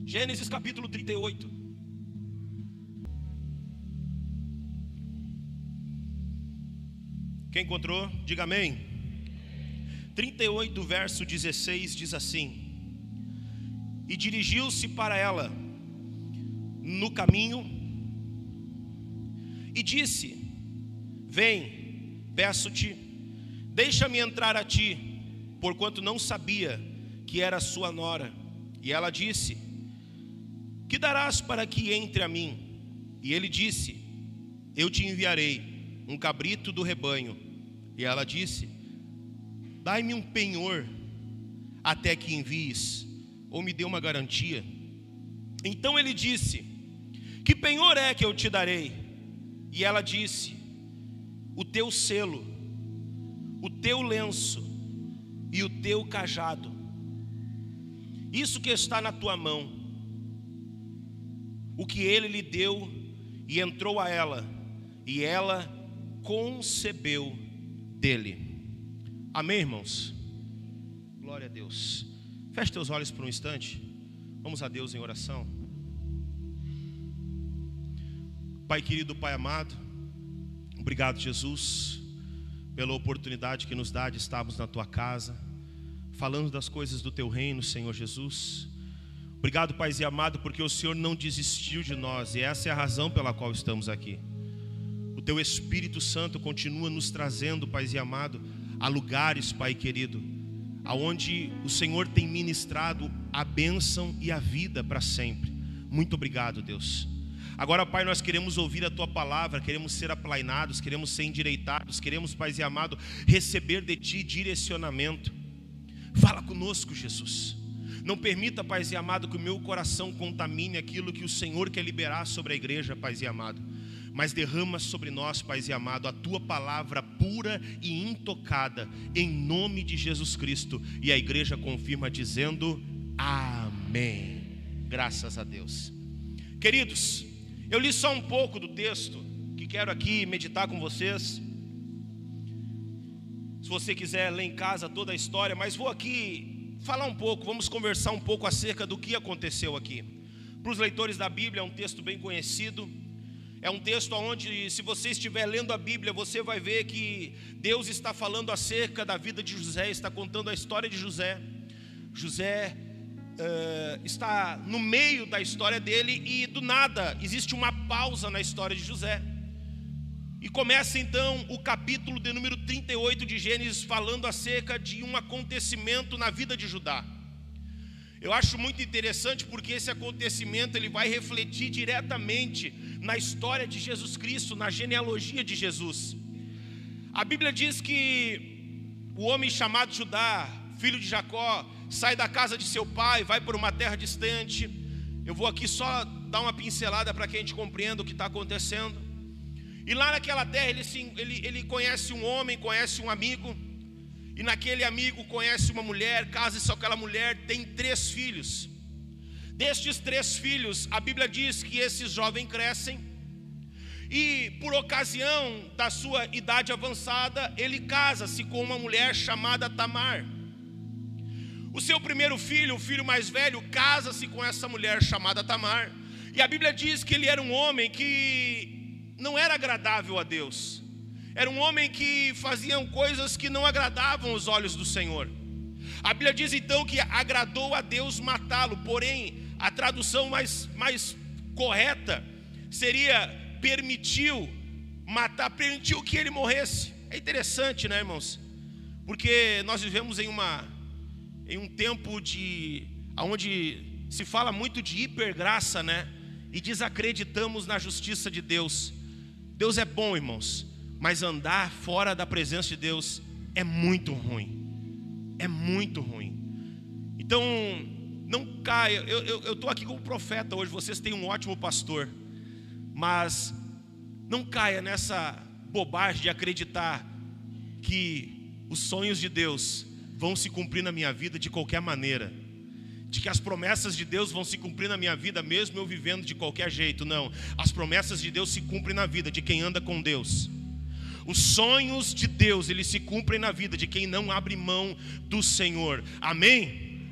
Gênesis capítulo 38. Quem encontrou, diga amém. 38, verso 16 diz assim: e dirigiu-se para ela no caminho e disse: vem, peço-te, deixa-me entrar a ti, porquanto não sabia que era sua nora. E ela disse: que darás para que entre a mim? E ele disse: eu te enviarei um cabrito do rebanho. E ela disse: dai-me um penhor até que envies, ou me dê uma garantia. Então ele disse: que penhor é que eu te darei? E ela disse: o teu selo, o teu lenço e o teu cajado, isso que está na tua mão. O que ele lhe deu, e entrou a ela, e ela concebeu dele. Amém, irmãos? Glória a Deus. Feche teus olhos por um instante. Vamos a Deus em oração. Pai querido, Pai amado, obrigado, Jesus, pela oportunidade que nos dá de estarmos na tua casa, falando das coisas do teu reino, Senhor Jesus. Obrigado, Pai amado, porque o Senhor não desistiu de nós, e essa é a razão pela qual estamos aqui. O teu Espírito Santo continua nos trazendo, Pai amado, a lugares, Pai querido, aonde o Senhor tem ministrado a bênção e a vida para sempre. Muito obrigado, Deus. Agora, Pai, nós queremos ouvir a tua palavra, queremos ser aplainados, queremos ser endireitados, queremos, Pai amado, receber de ti direcionamento. Fala conosco, Jesus. Não permita, Pai amado, que o meu coração contamine aquilo que o Senhor quer liberar sobre a igreja, Pai amado, mas derrama sobre nós, Pai amado, a tua palavra pura e intocada, em nome de Jesus Cristo. E a igreja confirma dizendo amém. Graças a Deus. Queridos, eu li só um pouco do texto que quero aqui meditar com vocês. Se você quiser ler em casa toda a história, mas vou aqui falar um pouco, vamos conversar um pouco acerca do que aconteceu aqui. Para os leitores da Bíblia é um texto bem conhecido. É um texto onde, se você estiver lendo a Bíblia, você vai ver que Deus está falando acerca da vida de José, está contando a história de José. José está no meio da história dele e do nada existe uma pausa na história de José. E começa então o capítulo de número 38 de Gênesis falando acerca de um acontecimento na vida de Judá. Eu acho muito interessante porque esse acontecimento ele vai refletir diretamente na história de Jesus Cristo, na genealogia de Jesus. A Bíblia diz que o homem chamado Judá, filho de Jacó, sai da casa de seu pai, vai para uma terra distante. Eu vou aqui só dar uma pincelada para que a gente compreenda o que está acontecendo. E lá naquela terra ele conhece um homem, conhece um amigo. E naquele amigo conhece uma mulher, casa-se com aquela mulher, tem 3 filhos. Destes 3 filhos, a Bíblia diz que esses jovens crescem. E por ocasião da sua idade avançada, ele casa-se com uma mulher chamada Tamar. O seu primeiro filho, o filho mais velho, casa-se com essa mulher chamada Tamar. E a Bíblia diz que ele era um homem que não era agradável a Deus. Era um homem que fazia coisas que não agradavam os olhos do Senhor. A Bíblia diz então que agradou a Deus matá-lo. Porém, a tradução mais correta seria permitiu matar, permitiu que ele morresse. É interessante, né, irmãos? Porque nós vivemos em um tempo onde se fala muito de hipergraça, né? E desacreditamos na justiça de Deus. Deus é bom, irmãos, mas andar fora da presença de Deus é muito ruim. É muito ruim. Então, não caia. Eu estou aqui como profeta hoje. Vocês têm um ótimo pastor, mas não caia nessa bobagem de acreditar que os sonhos de Deus vão se cumprir na minha vida de qualquer maneira, de que as promessas de Deus vão se cumprir na minha vida mesmo eu vivendo de qualquer jeito. Não, as promessas de Deus se cumprem na vida de quem anda com Deus. Os sonhos de Deus, eles se cumprem na vida de quem não abre mão do Senhor. Amém?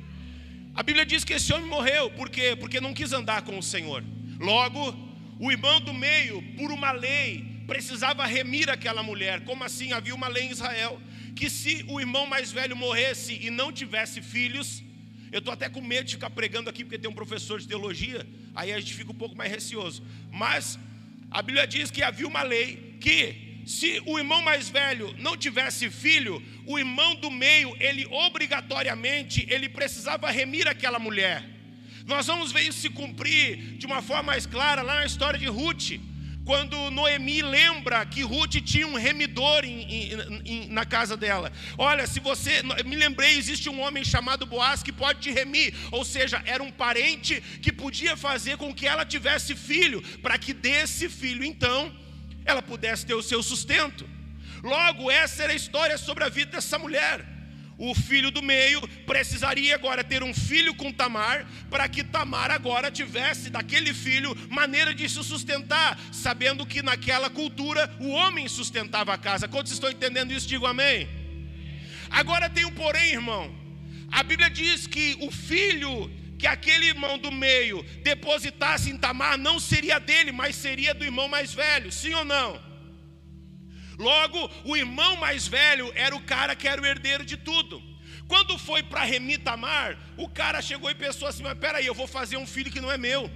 A Bíblia diz que esse homem morreu. Por quê? Porque não quis andar com o Senhor. Logo, o irmão do meio, por uma lei, precisava remir aquela mulher. Como assim? Havia uma lei em Israel que se o irmão mais velho morresse e não tivesse filhos, eu estou até com medo de ficar pregando aqui porque tem um professor de teologia, aí a gente fica um pouco mais receoso. Mas a Bíblia diz que havia uma lei que se o irmão mais velho não tivesse filho, o irmão do meio, ele obrigatoriamente, ele precisava remir aquela mulher. Nós vamos ver isso se cumprir de uma forma mais clara lá na história de Ruth, quando Noemi lembra que Ruth tinha um remidor na casa dela. Olha, se você, me lembrei, existe um homem chamado Boaz que pode te remir. Ou seja, era um parente que podia fazer com que ela tivesse filho, para que desse filho então ela pudesse ter o seu sustento. Logo, essa era a história sobre a vida dessa mulher. O filho do meio precisaria agora ter um filho com Tamar, para que Tamar agora tivesse daquele filho maneira de se sustentar, sabendo que naquela cultura o homem sustentava a casa. Quantos estão entendendo isso? Digo amém. Agora tem um porém, irmão. A Bíblia diz que o filho que aquele irmão do meio depositasse em Tamar não seria dele, mas seria do irmão mais velho. Sim ou não? Logo, o irmão mais velho era o cara que era o herdeiro de tudo. Quando foi para remir Tamar, o cara chegou e pensou assim: mas peraí, eu vou fazer um filho que não é meu,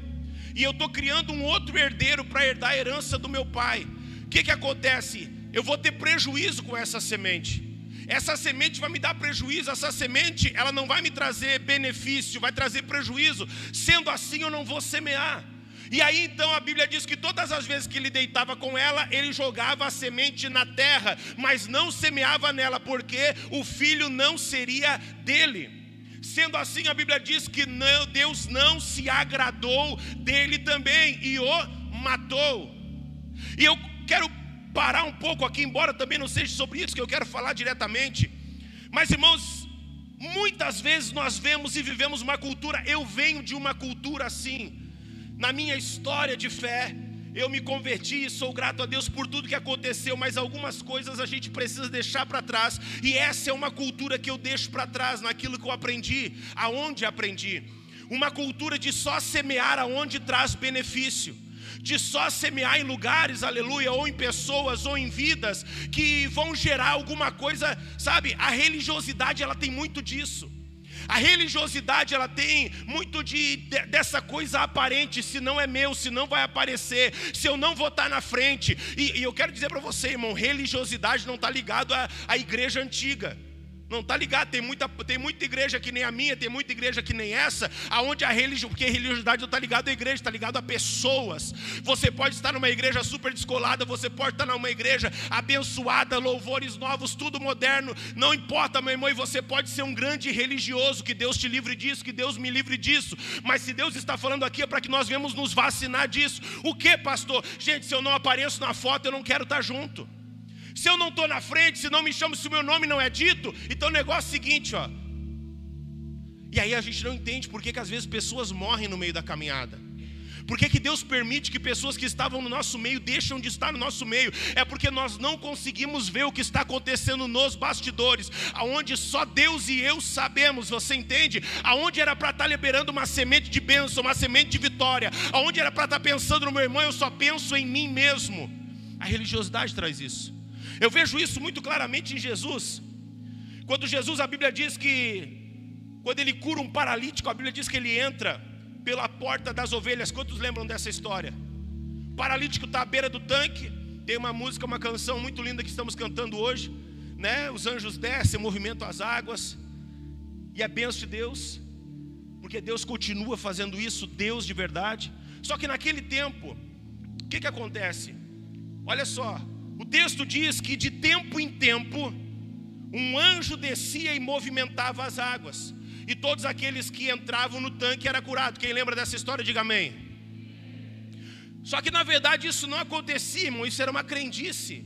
e eu estou criando um outro herdeiro para herdar a herança do meu pai. O que acontece? Eu vou ter prejuízo com essa semente. Essa semente vai me dar prejuízo. Essa semente, ela não vai me trazer benefício, vai trazer prejuízo. Sendo assim, eu não vou semear. E aí então a Bíblia diz que todas as vezes que ele deitava com ela, ele jogava a semente na terra, mas não semeava nela, porque o filho não seria dele. Sendo assim, a Bíblia diz que não, Deus não se agradou dele também e o matou. E eu quero parar um pouco aqui, embora também não seja sobre isso que eu quero falar diretamente. Mas irmãos, muitas vezes nós vemos e vivemos uma cultura, eu venho de uma cultura assim. Na minha história de fé, eu me converti e sou grato a Deus por tudo que aconteceu, mas algumas coisas a gente precisa deixar para trás, e essa é uma cultura que eu deixo para trás, naquilo que eu aprendi, aonde aprendi. Uma cultura de só semear aonde traz benefício, de só semear em lugares, aleluia, ou em pessoas, ou em vidas, que vão gerar alguma coisa, sabe? A religiosidade, ela tem muito disso. A religiosidade, ela tem muito dessa coisa aparente. Se não é meu, se não vai aparecer, se eu não vou estar na frente. E eu quero dizer para você, irmão, religiosidade não está ligado à igreja antiga. Não está ligado, tem muita igreja que nem a minha, tem muita igreja que nem essa, aonde a religião, porque a religiosidade não está ligada à igreja, está ligado a pessoas. Você pode estar numa igreja super descolada, você pode estar numa igreja abençoada, louvores novos, tudo moderno, não importa, meu irmão, e você pode ser um grande religioso, que Deus te livre disso, que Deus me livre disso, mas se Deus está falando aqui é para que nós venhamos nos vacinar disso. O que, pastor? Gente, se eu não apareço na foto, eu não quero estar junto. Se eu não estou na frente, se não me chamam, se o meu nome não é dito, então o negócio é o seguinte, ó. E aí a gente não entende por que às vezes pessoas morrem no meio da caminhada. Por que Deus permite que pessoas que estavam no nosso meio deixam de estar no nosso meio? É porque nós não conseguimos ver o que está acontecendo nos bastidores, aonde só Deus e eu sabemos, você entende? Aonde era para estar liberando uma semente de bênção, uma semente de vitória, aonde era para estar pensando no meu irmão, eu só penso em mim mesmo. A religiosidade traz isso. Eu vejo isso muito claramente em Jesus. Quando Jesus, a Bíblia diz que quando ele cura um paralítico, a Bíblia diz que ele entra pela porta das ovelhas. Quantos lembram dessa história? O paralítico está à beira do tanque. Tem uma música, uma canção muito linda que estamos cantando hoje, né? Os anjos descem, movimentam as águas, e é bênção de Deus, porque Deus continua fazendo isso, Deus de verdade. Só que naquele tempo, o que acontece? Olha só, o texto diz que de tempo em tempo um anjo descia e movimentava as águas, e todos aqueles que entravam no tanque eram curados. Quem lembra dessa história, diga amém. Só que na verdade isso não acontecia, irmão. Isso era uma crendice.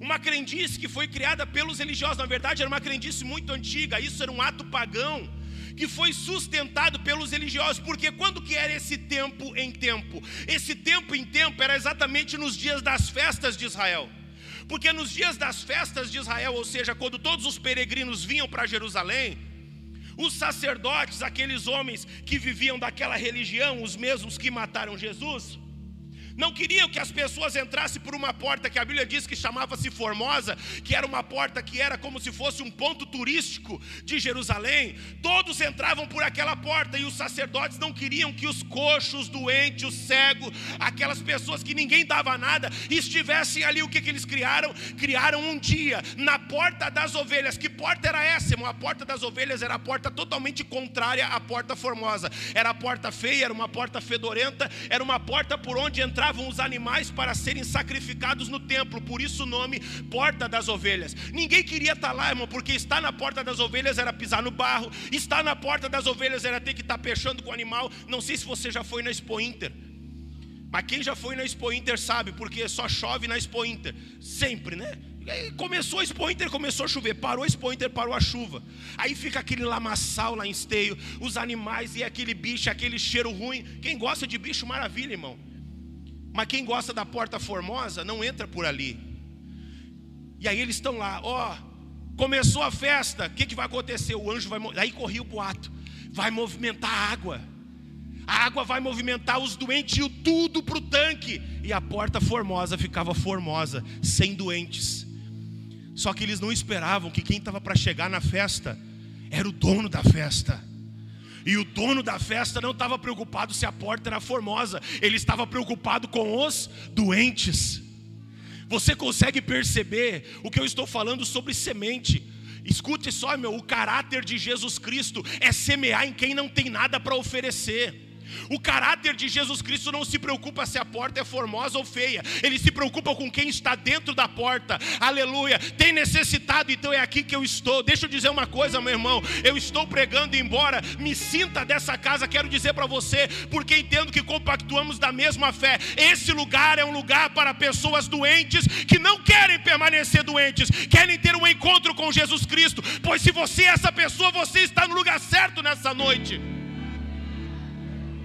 Uma crendice que foi criada pelos religiosos. Na verdade era uma crendice muito antiga. Isso era um ato pagão que foi sustentado pelos religiosos. Porque quando que era esse tempo em tempo? Esse tempo em tempo era exatamente nos dias das festas de Israel. Porque nos dias das festas de Israel, ou seja, quando todos os peregrinos vinham para Jerusalém, Os sacerdotes, aqueles homens que viviam daquela religião, os mesmos que mataram Jesus, não queriam que as pessoas entrassem por uma porta que a Bíblia diz que chamava-se Formosa, que era uma porta que era como se fosse um ponto turístico de Jerusalém. Todos entravam por aquela porta, e os sacerdotes não queriam que os coxos, os doentes, os cegos, aquelas pessoas que ninguém dava nada, estivessem ali. O que eles criaram? Criaram um dia na porta das ovelhas. Que porta era essa, irmão? A porta das ovelhas era a porta totalmente contrária à porta formosa. Era a porta feia, era uma porta fedorenta, era uma porta por onde entravam os animais para serem sacrificados no templo. Por isso o nome Porta das Ovelhas. Ninguém queria estar lá, irmão, porque estar na Porta das Ovelhas era pisar no barro. Estar na Porta das Ovelhas era ter que estar pechando com o animal. Não sei se você já foi na Expo Inter, mas quem já foi na Expo Inter sabe, porque só chove na Expo Inter, sempre, né? Começou a Expo Inter, começou a chover, parou a Expo Inter, parou a chuva. Aí fica aquele lamaçal lá em Esteio, os animais e aquele bicho, aquele cheiro ruim. Quem gosta de bicho, maravilha, irmão. Mas quem gosta da Porta Formosa não entra por ali. E aí eles estão lá, começou a festa, o que vai acontecer? O anjo vai, aí corria o boato, vai movimentar a água vai movimentar os doentes, e tudo para o tanque, e a Porta Formosa ficava formosa, sem doentes. Só que eles não esperavam que quem estava para chegar na festa era o dono da festa. E o dono da festa não estava preocupado se a porta era formosa, ele estava preocupado com os doentes. Você consegue perceber o que eu estou falando sobre semente? Escute só, o caráter de Jesus Cristo é semear em quem não tem nada para oferecer. O caráter de Jesus Cristo não se preocupa se a porta é formosa ou feia. Ele se preocupa com quem está dentro da porta. Aleluia. Tem necessitado, então é aqui que eu estou. Deixa eu dizer uma coisa, meu irmão. Eu estou pregando, embora me sinta dessa casa, quero dizer para você, porque entendo que compactuamos da mesma fé. Esse lugar é um lugar para pessoas doentes, que não querem permanecer doentes, querem ter um encontro com Jesus Cristo. Pois se você é essa pessoa, você está no lugar certo nessa noite.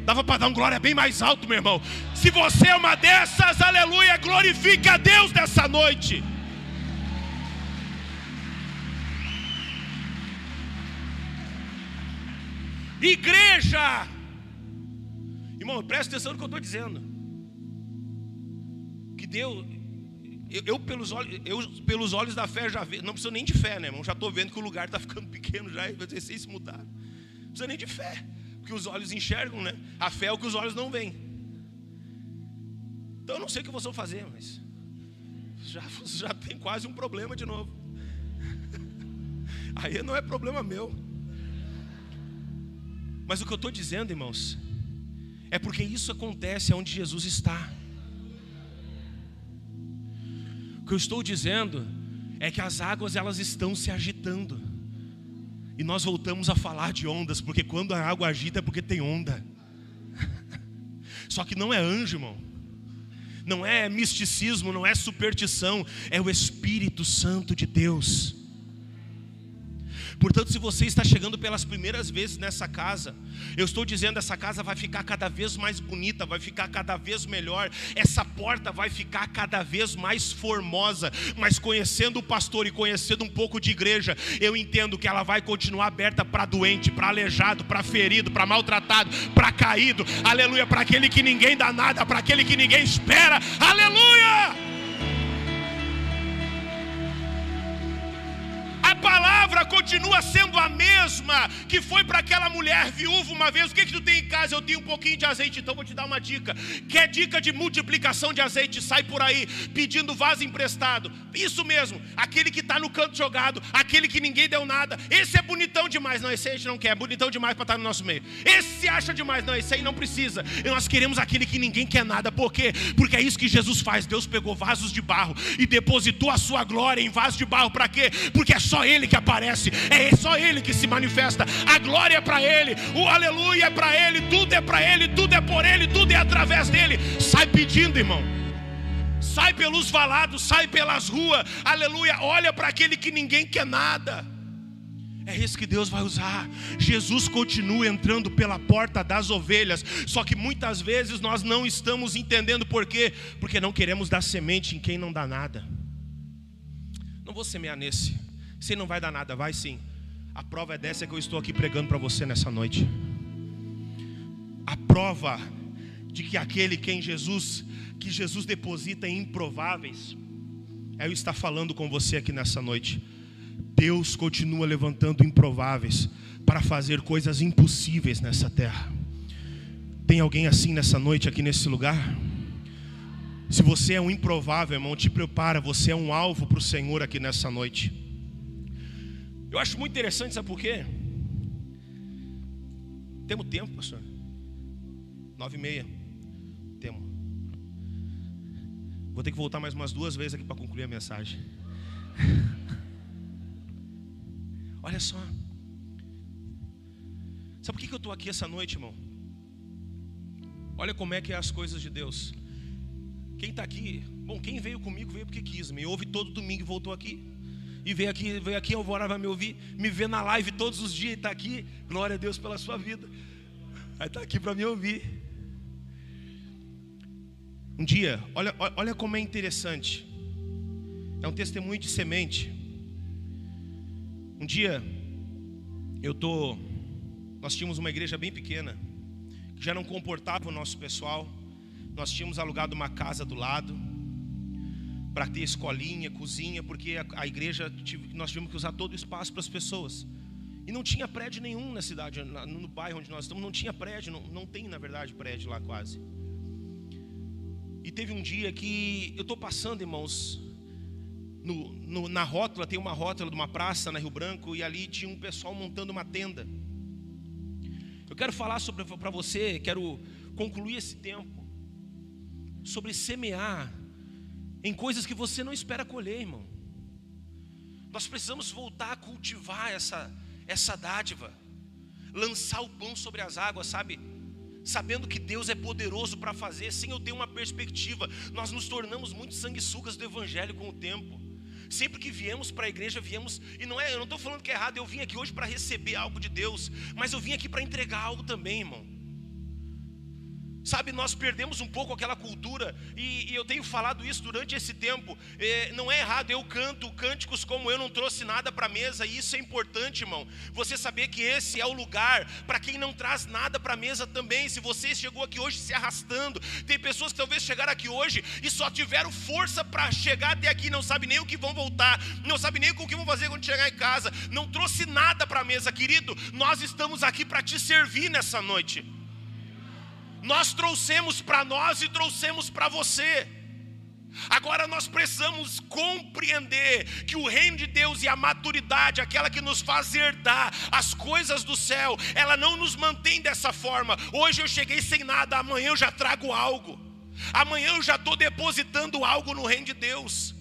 Dava para dar um glória bem mais alto, meu irmão. Se você é uma dessas, aleluia, glorifique a Deus nessa noite. Igreja, irmão, presta atenção no que eu estou dizendo. Que Deus, eu pelos olhos da fé já vejo. Não precisa nem de fé, né, irmão? Já estou vendo que o lugar está ficando pequeno já, e vai ter que se mudar. Não precisa nem de fé, que os olhos enxergam, né? A fé é o que os olhos não veem. Então eu não sei o que vocês vão fazer, mas já tem quase um problema de novo. Aí não é problema meu. Mas o que eu estou dizendo, irmãos, é porque isso acontece onde Jesus está. O que eu estou dizendo é que as águas, elas estão se agitando. E nós voltamos a falar de ondas, porque quando a água agita é porque tem onda. Só que não é anjo, irmão. Não é misticismo, não é superstição. É o Espírito Santo de Deus. Portanto, se você está chegando pelas primeiras vezes nessa casa, eu estou dizendo, essa casa vai ficar cada vez mais bonita, vai ficar cada vez melhor. Essa porta vai ficar cada vez mais formosa. Mas conhecendo o pastor e conhecendo um pouco de igreja, eu entendo que ela vai continuar aberta para doente, para aleijado, para ferido, para maltratado, para caído. Aleluia, para aquele que ninguém dá nada, para aquele que ninguém espera. Aleluia! A palavra continua sendo a mesma que foi para aquela mulher viúva uma vez. O que tu tem em casa? Eu tenho um pouquinho de azeite, então vou te dar uma dica. Quer dica de multiplicação de azeite? Sai por aí pedindo vaso emprestado. Isso mesmo, aquele que está no canto jogado, aquele que ninguém deu nada. Esse é bonitão demais. Não, esse a gente não quer, é bonitão demais para estar no nosso meio. Esse se acha demais. Não, esse aí não precisa. E nós queremos aquele que ninguém quer nada. Por quê? Porque é isso que Jesus faz. Deus pegou vasos de barro e depositou a sua glória em vasos de barro. Para quê? Porque é só Ele que aparece, é só Ele que se manifesta. A glória é para Ele, o aleluia é para Ele, tudo é para Ele, tudo é por Ele, tudo é através dEle. Sai pedindo, irmão. Sai pelos valados, sai pelas ruas, aleluia. Olha para aquele que ninguém quer nada. É esse que Deus vai usar. Jesus continua entrando pela porta das ovelhas. Só que muitas vezes nós não estamos entendendo por quê? Porque não queremos dar semente em quem não dá nada. Não vou semear nesse. Você não vai dar nada, vai sim. A prova é dessa que eu estou aqui pregando para você nessa noite. A prova de que aquele que Jesus deposita em improváveis, é eu estar falando com você aqui nessa noite. Deus continua levantando improváveis para fazer coisas impossíveis nessa terra. Tem alguém assim nessa noite aqui nesse lugar? Se você é um improvável, irmão, te prepara, você é um alvo para o Senhor aqui nessa noite. Eu acho muito interessante, sabe por quê? Temos tempo, pastor? 9h30. Temos. Vou ter que voltar mais umas 2 vezes aqui para concluir a mensagem. Olha só. Sabe por que eu estou aqui essa noite, irmão? Olha como é que é as coisas de Deus. Quem está aqui, bom, quem veio comigo veio porque quis. Me ouve todo domingo e voltou aqui. E veio aqui, Alvorada vai me ouvir, me vê na live todos os dias e está aqui. Glória a Deus pela sua vida. Vai estar aqui para me ouvir. Um dia, olha como é interessante. É um testemunho de semente. Um dia, nós tínhamos uma igreja bem pequena, que já não comportava o nosso pessoal. Nós tínhamos alugado uma casa do lado, para ter escolinha, cozinha, porque a igreja, nós tivemos que usar todo o espaço para as pessoas. E não tinha prédio nenhum na cidade, no bairro onde nós estamos, não tinha prédio, não tem na verdade prédio lá quase. E teve um dia que eu estou passando, irmãos, na rótula, tem uma rótula de uma praça na Rio Branco, e ali tinha um pessoal montando uma tenda. Eu quero falar para você, quero concluir esse tempo, sobre semear em coisas que você não espera colher, irmão. Nós precisamos voltar a cultivar essa dádiva, lançar o pão sobre as águas, sabe? Sabendo que Deus é poderoso para fazer, sem eu ter uma perspectiva. Nós nos tornamos muito sanguessugas do evangelho com o tempo. Sempre que viemos para a igreja, viemos, e eu não estou falando que é errado, eu vim aqui hoje para receber algo de Deus, mas eu vim aqui para entregar algo também, irmão. Sabe, nós perdemos um pouco aquela cultura, e eu tenho falado isso durante esse tempo. Não é errado, eu canto cânticos como eu não trouxe nada para a mesa, e isso é importante, irmão. Você saber que esse é o lugar para quem não traz nada para a mesa também. Se você chegou aqui hoje se arrastando, tem pessoas que talvez chegaram aqui hoje e só tiveram força para chegar até aqui, não sabe nem o que vão voltar, não sabe nem o que vão fazer quando chegar em casa, não trouxe nada para a mesa. Querido, nós estamos aqui para te servir nessa noite. Nós trouxemos para nós e trouxemos para você. Agora nós precisamos compreender que o reino de Deus e a maturidade, aquela que nos faz herdar as coisas do céu, ela não nos mantém dessa forma. Hoje eu cheguei sem nada, amanhã eu já trago algo. Amanhã eu já estou depositando algo no reino de Deus.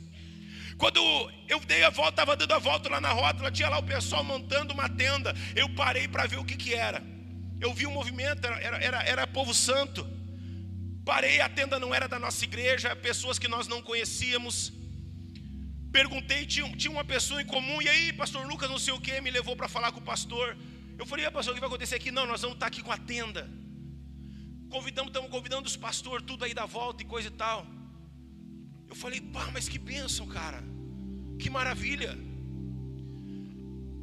Quando eu dei a volta, estava dando a volta lá na rótula, tinha lá o pessoal montando uma tenda. Eu parei para ver o que era. Eu vi um movimento, era povo santo. Parei, a tenda não era da nossa igreja, pessoas que nós não conhecíamos. Perguntei, tinha uma pessoa em comum. E aí, pastor Lucas, não sei o que, me levou para falar com o pastor. Eu falei, pastor, o que vai acontecer aqui? Não, nós vamos estar aqui com a tenda. Estamos convidando os pastores, tudo aí da volta e coisa e tal. Eu falei, pá, mas que bênção, cara. Que maravilha.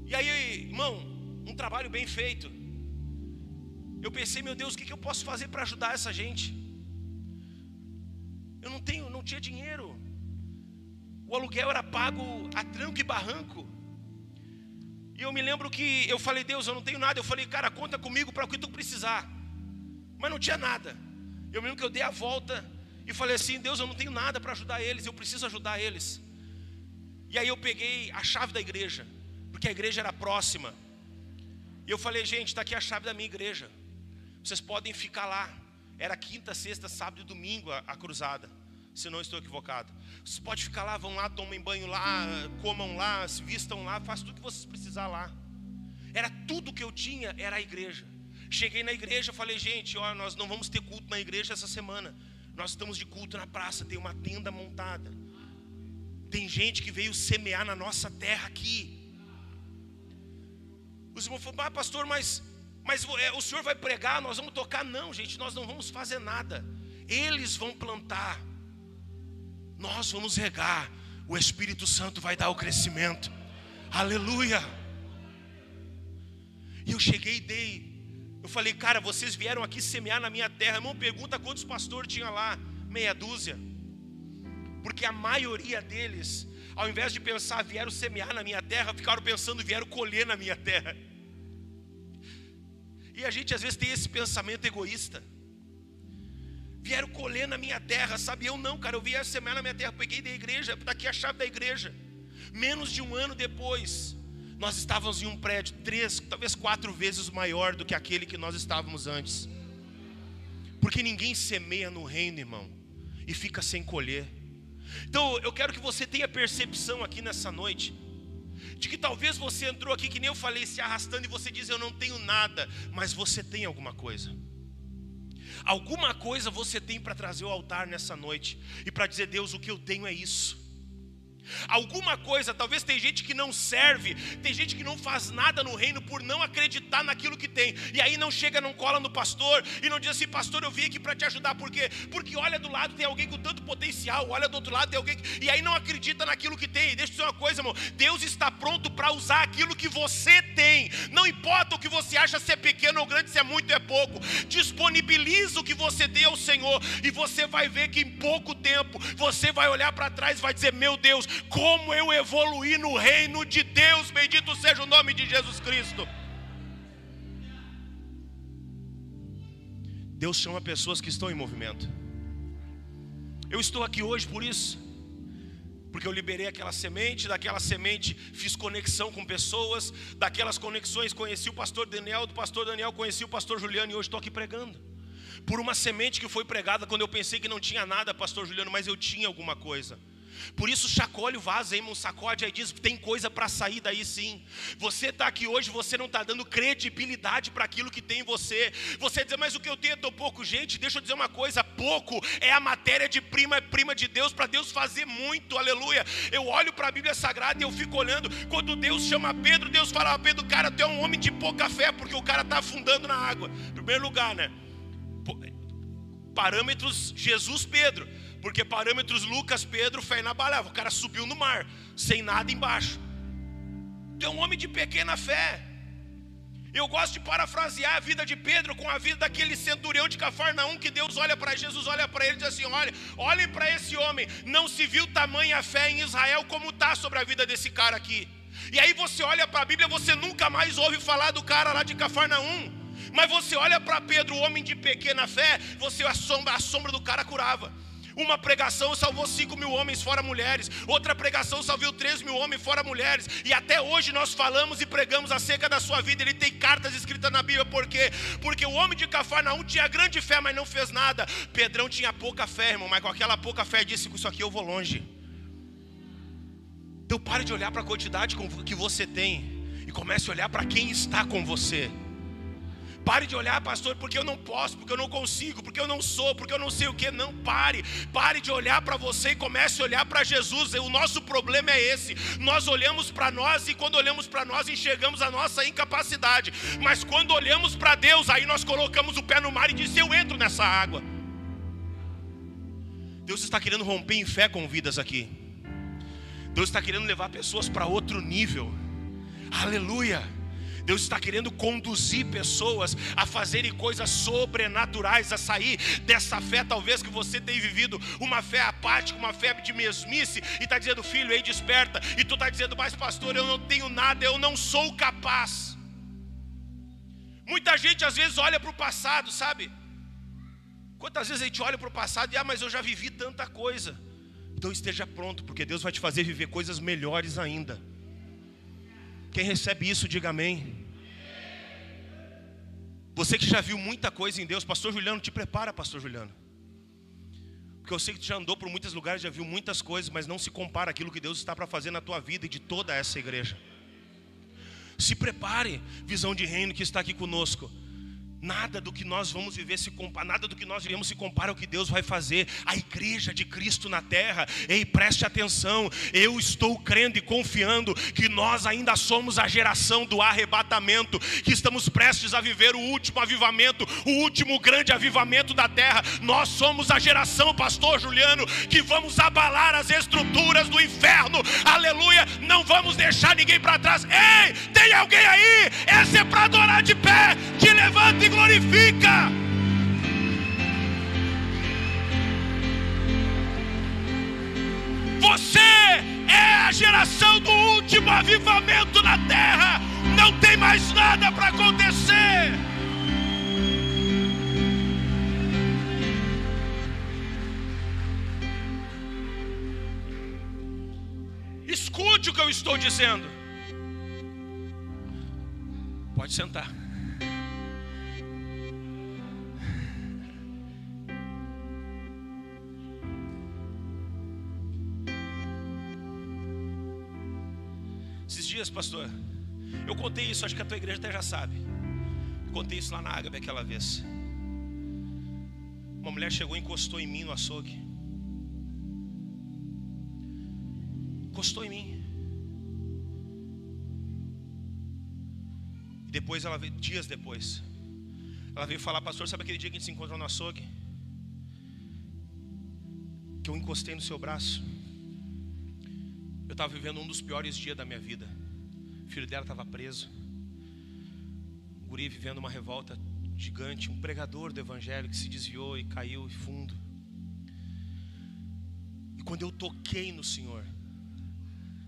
E aí, irmão, um trabalho bem feito. Eu pensei, meu Deus, o que eu posso fazer para ajudar essa gente? Eu não tinha dinheiro. O aluguel era pago a tranco e barranco. E eu me lembro que eu falei, Deus, eu não tenho nada. Eu falei, cara, conta comigo para o que tu precisar. Mas não tinha nada. Eu me lembro que eu dei a volta e falei assim, Deus, eu não tenho nada para ajudar eles, eu preciso ajudar eles. E aí eu peguei a chave da igreja, porque a igreja era próxima. E eu falei, gente, está aqui a chave da minha igreja. Vocês podem ficar lá. Era quinta, sexta, sábado e domingo a cruzada, se não estou equivocado. Vocês podem ficar lá, vão lá, tomem banho lá, comam lá, se vistam lá, façam tudo que vocês precisar lá. Era tudo que eu tinha, era a igreja. Cheguei na igreja, falei, gente, ó, nós não vamos ter culto na igreja essa semana. Nós estamos de culto na praça, tem uma tenda montada. Tem gente que veio semear na nossa terra aqui. Os irmãos falaram, pastor, mas o senhor vai pregar, nós vamos tocar. Não, gente, nós não vamos fazer nada. Eles vão plantar, nós vamos regar. O Espírito Santo vai dar o crescimento. Aleluia. E eu cheguei e eu falei, cara, vocês vieram aqui semear na minha terra. Irmão, pergunta quantos pastores tinha lá, meia dúzia. Porque a maioria deles, ao invés de pensar, vieram semear na minha terra, ficaram pensando, vieram colher na minha terra. E a gente às vezes tem esse pensamento egoísta. Vieram colher na minha terra, sabe? Eu não, cara, eu vim semear na minha terra, peguei da igreja, está aqui a chave da igreja. Menos de um ano depois, nós estávamos em um prédio 3, talvez 4 vezes maior do que aquele que nós estávamos antes. Porque ninguém semeia no reino, irmão, e fica sem colher. Então eu quero que você tenha percepção aqui nessa noite, de que talvez você entrou aqui, que nem eu falei, se arrastando, e você diz, eu não tenho nada, mas você tem alguma coisa. Alguma coisa você tem para trazer ao altar nessa noite, e para dizer, Deus, o que eu tenho é isso. Alguma coisa, talvez tem gente que não serve, tem gente que não faz nada no reino por não acreditar naquilo que tem, e aí não chega, não cola no pastor, e não diz assim, pastor, eu vim aqui para te ajudar. Por quê? Porque olha do lado tem alguém com tanto potencial, olha do outro lado tem alguém e aí não acredita naquilo que tem. E deixa eu dizer uma coisa, irmão, Deus está pronto para usar aquilo que você tem. Não importa o que você acha, se é pequeno ou grande, se é muito ou é pouco. Disponibiliza o que você tem ao Senhor, e você vai ver que em pouco tempo você vai olhar para trás e vai dizer, meu Deus, como eu evoluí no reino de Deus, bendito seja o nome de Jesus Cristo. Deus chama pessoas que estão em movimento. Eu estou aqui hoje por isso, porque eu liberei aquela semente, daquela semente fiz conexão com pessoas, daquelas conexões conheci o pastor Daniel, do pastor Daniel conheci o pastor Juliano, e hoje estou aqui pregando. Por uma semente que foi pregada quando eu pensei que não tinha nada, pastor Juliano, mas eu tinha alguma coisa. Por isso chacoalha o vaso, irmão, sacode aí, diz, tem coisa para sair daí sim. Você está aqui hoje, você não está dando credibilidade para aquilo que tem em você. Você diz, mas o que eu tenho é tão pouco. Gente, deixa eu dizer uma coisa, pouco é a matéria de prima de Deus, para Deus fazer muito, aleluia. Eu olho para a Bíblia Sagrada e eu fico olhando, quando Deus chama Pedro, Deus fala, Pedro, cara, tu é um homem de pouca fé, porque o cara está afundando na água. Em primeiro lugar, né? Parâmetros Jesus, Pedro. Porque parâmetros Lucas, Pedro, fé inabalável. O cara subiu no mar, sem nada embaixo. Tu é um homem de pequena fé. Eu gosto de parafrasear a vida de Pedro com a vida daquele centurião de Cafarnaum, que Deus olha para Jesus, olha para ele e diz assim, olhem para esse homem, não se viu tamanha fé em Israel como está sobre a vida desse cara aqui. E aí você olha para a Bíblia, você nunca mais ouve falar do cara lá de Cafarnaum. Mas você olha para Pedro, o homem de pequena fé, você a sombra do cara curava. Uma pregação salvou 5.000 homens fora mulheres. Outra pregação salvou 3.000 homens fora mulheres. E até hoje nós falamos e pregamos acerca da sua vida. Ele tem cartas escritas na Bíblia. Por quê? Porque o homem de Cafarnaum tinha grande fé, mas não fez nada. Pedrão tinha pouca fé, irmão, mas com aquela pouca fé disse, com isso aqui eu vou longe. Então pare de olhar para a quantidade que você tem e comece a olhar para quem está com você. Pare de olhar, pastor, porque eu não posso, porque eu não consigo, porque eu não sou, porque eu não sei o que. Não, pare de olhar para você e comece a olhar para Jesus. O nosso problema é esse, nós olhamos para nós, e quando olhamos para nós enxergamos a nossa incapacidade. Mas quando olhamos para Deus, aí nós colocamos o pé no mar e diz, eu entro nessa água. Deus está querendo romper em fé com vidas aqui. Deus está querendo levar pessoas para outro nível. Aleluia. Deus está querendo conduzir pessoas a fazerem coisas sobrenaturais, a sair dessa fé talvez que você tem vivido, uma fé apática, uma fé de mesmice, e está dizendo, filho, ei, desperta. E tu está dizendo, mas pastor, eu não tenho nada, eu não sou capaz. Muita gente às vezes olha para o passado, sabe? Quantas vezes a gente olha para o passado e, mas eu já vivi tanta coisa. Então esteja pronto, porque Deus vai te fazer viver coisas melhores ainda. Quem recebe isso, diga amém. Você que já viu muita coisa em Deus, pastor Juliano, te prepara, pastor Juliano. Porque eu sei que tu já andou por muitos lugares, já viu muitas coisas, mas não se compara aquilo que Deus está para fazer na tua vida e de toda essa igreja. Se prepare, visão de reino que está aqui conosco. Nada do que nós vamos viver nada do que nós vivemos se compara ao que Deus vai fazer. A igreja de Cristo na terra. Ei, preste atenção. Eu estou crendo e confiando que nós ainda somos a geração do arrebatamento, que estamos prestes a viver o último avivamento, o último grande avivamento da terra. Nós somos a geração, pastor Juliano, que vamos abalar as estruturas do inferno. Aleluia, não vamos deixar ninguém para trás. Ei, tem alguém aí? Essa é para adorar de pé. Te levanta e glorifica. Você é a geração do último avivamento na terra. Não tem mais nada para acontecer. Escute o que eu estou dizendo. Pode sentar. Esses dias, pastor, eu contei isso, acho que a tua igreja até já sabe. Eu contei isso lá na Ágape aquela vez. Uma mulher chegou e encostou em mim no açougue. Encostou em mim. E depois ela veio, dias depois, ela veio falar: pastor, sabe aquele dia que a gente se encontrou no açougue? Que eu encostei no seu braço. Eu estava vivendo um dos piores dias da minha vida. O filho dela estava preso. O guri vivendo uma revolta gigante. Um pregador do evangelho que se desviou e caiu fundo. E quando eu toquei no Senhor,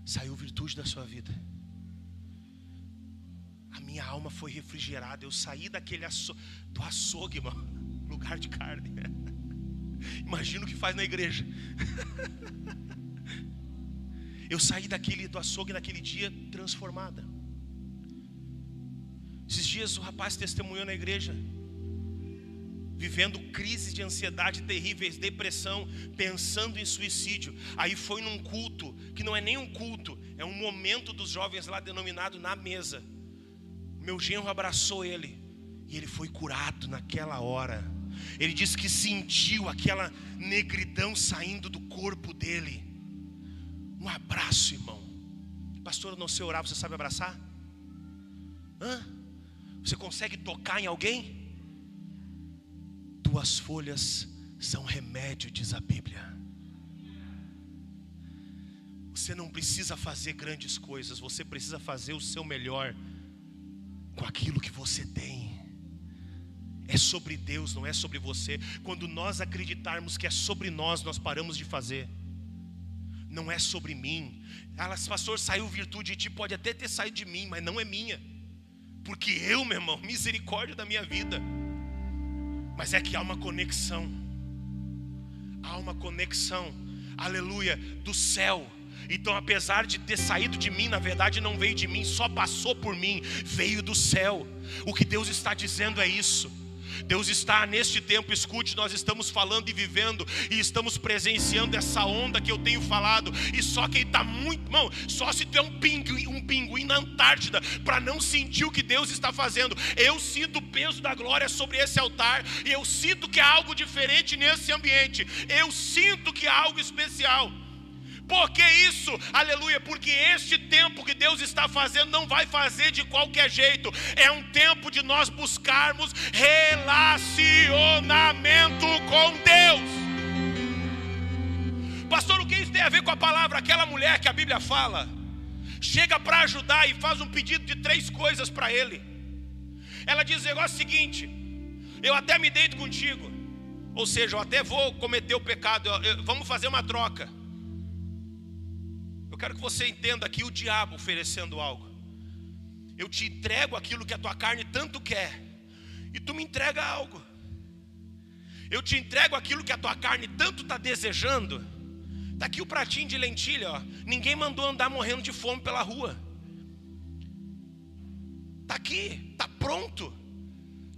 saiu virtude da sua vida. A minha alma foi refrigerada. Eu saí daquele do açougue, irmão. Lugar de carne. Imagina o que faz na igreja. Eu saí do açougue naquele dia transformada. Esses dias o rapaz testemunhou na igreja, vivendo crises de ansiedade terríveis, depressão, pensando em suicídio. Aí foi num culto, que não é nem um culto, é um momento dos jovens lá denominado Na Mesa. Meu genro abraçou ele e ele foi curado naquela hora. Ele disse que sentiu aquela negridão saindo do corpo dele. Um abraço, irmão. Pastor, eu não sei orar, você sabe abraçar? Você consegue tocar em alguém? Tuas folhas são remédio, diz a Bíblia. Você não precisa fazer grandes coisas, você precisa fazer o seu melhor com aquilo que você tem. É sobre Deus, não é sobre você. Quando nós acreditarmos que é sobre nós, nós paramos de fazer. Não é sobre mim. Pastor, saiu virtude de ti. Pode até ter saído de mim, mas não é minha. Porque eu, meu irmão, misericórdia da minha vida. Mas é que há uma conexão. Há uma conexão, aleluia, do céu. Então, apesar de ter saído de mim, na verdade não veio de mim, só passou por mim, veio do céu. O que Deus está dizendo é isso. Deus está neste tempo, escute, nós estamos falando e vivendo e estamos presenciando essa onda que eu tenho falado. E só quem está muito, irmão, só se tu é um pinguim na Antártida para não sentir o que Deus está fazendo. Eu sinto o peso da glória sobre esse altar e eu sinto que há algo diferente nesse ambiente. Eu sinto que há algo especial. Por que isso? Aleluia, porque este tempo que Deus está fazendo não vai fazer de qualquer jeito. É um tempo de nós buscarmos relacionamento com Deus. Pastor, o que isso tem a ver com a palavra? Aquela mulher que a Bíblia fala, chega para ajudar e faz um pedido de 3 coisas para ele. Ela diz o negócio seguinte: eu até me deito contigo, ou seja, eu até vou cometer o pecado, vamos fazer uma troca. Eu quero que você entenda aqui o diabo oferecendo algo. Eu te entrego aquilo que a tua carne tanto quer, e tu me entrega algo. Eu te entrego aquilo que a tua carne tanto está desejando. Está aqui o pratinho de lentilha, ó. Ninguém mandou andar morrendo de fome pela rua. Está aqui, está pronto.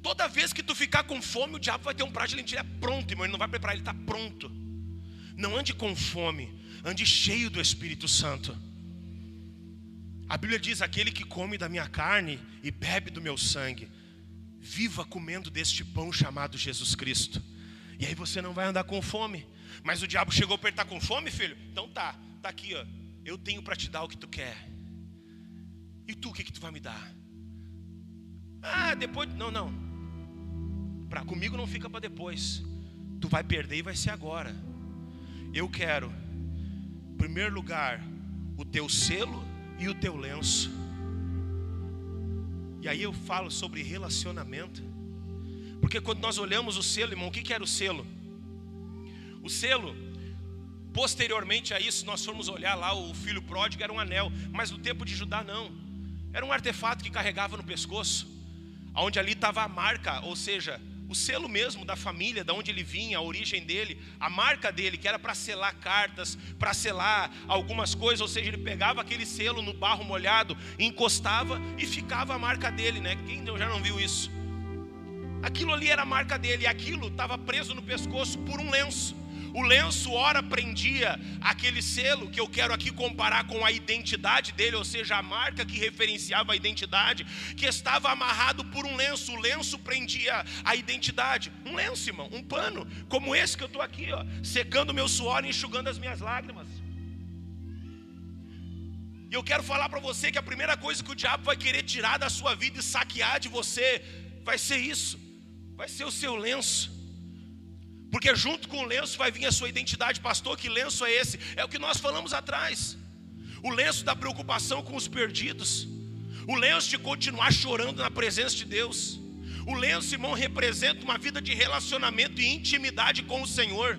Toda vez que tu ficar com fome, o diabo vai ter um prato de lentilha pronto, irmão. Ele não vai preparar, ele está pronto. Não ande com fome, ande cheio do Espírito Santo. A Bíblia diz: aquele que come da minha carne e bebe do meu sangue viva comendo deste pão chamado Jesus Cristo. E aí você não vai andar com fome. Mas o diabo chegou para ele: tá com fome, filho? Então tá aqui, ó. Eu tenho para te dar o que tu quer. E tu, o que tu vai me dar? Ah, depois, não. Comigo não fica para depois. Tu vai perder e vai ser agora. Eu quero, em primeiro lugar, o teu selo e o teu lenço. E aí eu falo sobre relacionamento. Porque quando nós olhamos o selo, irmão, o que era o selo? O selo, posteriormente a isso, nós formos olhar lá, o filho pródigo era um anel. Mas no tempo de Judá não. Era um artefato que carregava no pescoço, onde ali estava a marca, ou seja, o selo mesmo da família, de onde ele vinha, a origem dele, a marca dele, que era para selar cartas, para selar algumas coisas. Ou seja, ele pegava aquele selo no barro molhado, encostava e ficava a marca dele, né? Quem já não viu isso? Aquilo ali era a marca dele, e aquilo estava preso no pescoço por um lenço. O lenço ora prendia aquele selo, que eu quero aqui comparar com a identidade dele, ou seja, a marca que referenciava a identidade, que estava amarrado por um lenço. O lenço prendia a identidade. Um lenço, irmão, um pano, como esse que eu estou aqui, ó, secando o meu suor e enxugando as minhas lágrimas. E eu quero falar para você que a primeira coisa que o diabo vai querer tirar da sua vida e saquear de você, vai ser isso, vai ser o seu lenço. Porque junto com o lenço vai vir a sua identidade. Pastor, que lenço é esse? É o que nós falamos atrás. O lenço da preocupação com os perdidos. O lenço de continuar chorando na presença de Deus. O lenço, irmão, representa uma vida de relacionamento e intimidade com o Senhor.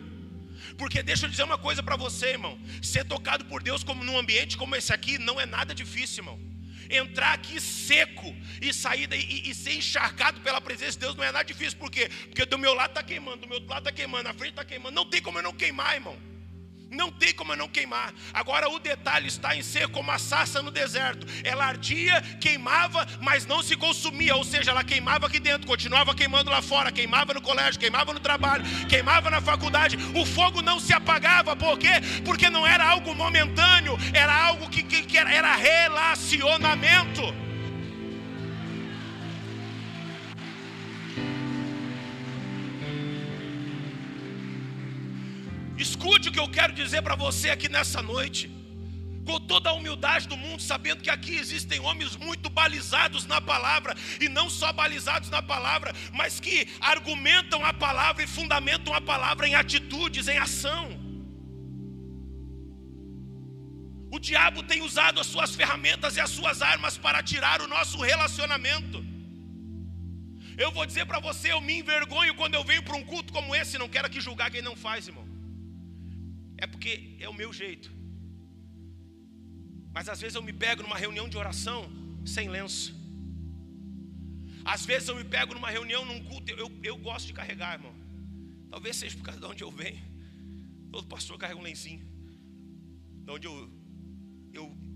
Porque deixa eu dizer uma coisa para você, irmão. Ser tocado por Deus como num ambiente como esse aqui não é nada difícil, irmão. Entrar aqui seco e sair e ser encharcado pela presença de Deus não é nada difícil. Por quê? Porque do meu lado está queimando, do meu outro lado está queimando, na frente está queimando. Não tem como eu não queimar, irmão. Não tem como eu não queimar. Agora o detalhe está em ser como a sarça no deserto. Ela ardia, queimava, mas não se consumia. Ou seja, ela queimava aqui dentro, continuava queimando lá fora. Queimava no colégio, queimava no trabalho, queimava na faculdade. O fogo não se apagava. Por quê? Porque não era algo momentâneo. Era algo que era relacionamento. Escute o que eu quero dizer para você aqui nessa noite, com toda a humildade do mundo, sabendo que aqui existem homens muito balizados na palavra, e não só balizados na palavra, mas que argumentam a palavra e fundamentam a palavra em atitudes, em ação. O diabo tem usado as suas ferramentas e as suas armas para tirar o nosso relacionamento. Eu vou dizer para você, eu me envergonho quando eu venho para um culto como esse. Não quero aqui julgar quem não faz, irmão. É porque é o meu jeito. Mas às vezes eu me pego numa reunião de oração sem lenço. Às vezes eu me pego numa reunião, num culto. Eu gosto de carregar, irmão. Talvez seja por causa de onde eu venho. Todo pastor carrega um lencinho. De onde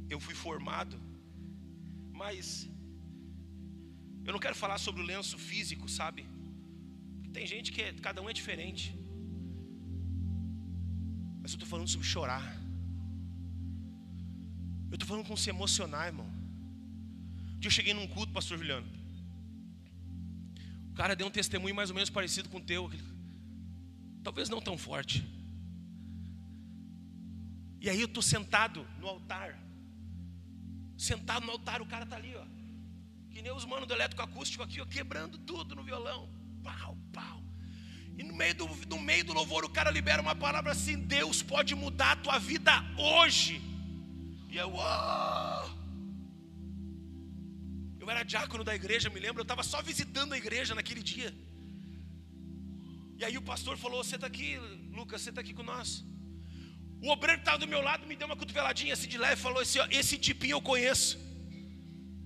eu fui formado. Mas eu não quero falar sobre o lenço físico, sabe? Tem gente que cada um é diferente. Mas eu estou falando sobre chorar. Eu estou falando com se emocionar, irmão. Um dia eu cheguei num culto, pastor Juliano. O cara deu um testemunho mais ou menos parecido com o teu. Talvez não tão forte. E aí eu estou sentado no altar. Sentado no altar, o cara está ali, ó. Que nem os manos do eletroacústico aqui, ó, quebrando tudo no violão. Pau, pau. E no meio do louvor o cara libera uma palavra assim: Deus pode mudar a tua vida hoje. E eu era diácono da igreja, me lembro. Eu estava só visitando a igreja naquele dia. E aí o pastor falou: você está aqui, Lucas, você está aqui com nós. O obreiro que estava do meu lado me deu uma cotoveladinha assim de leve e falou assim: ó, esse tipinho eu conheço.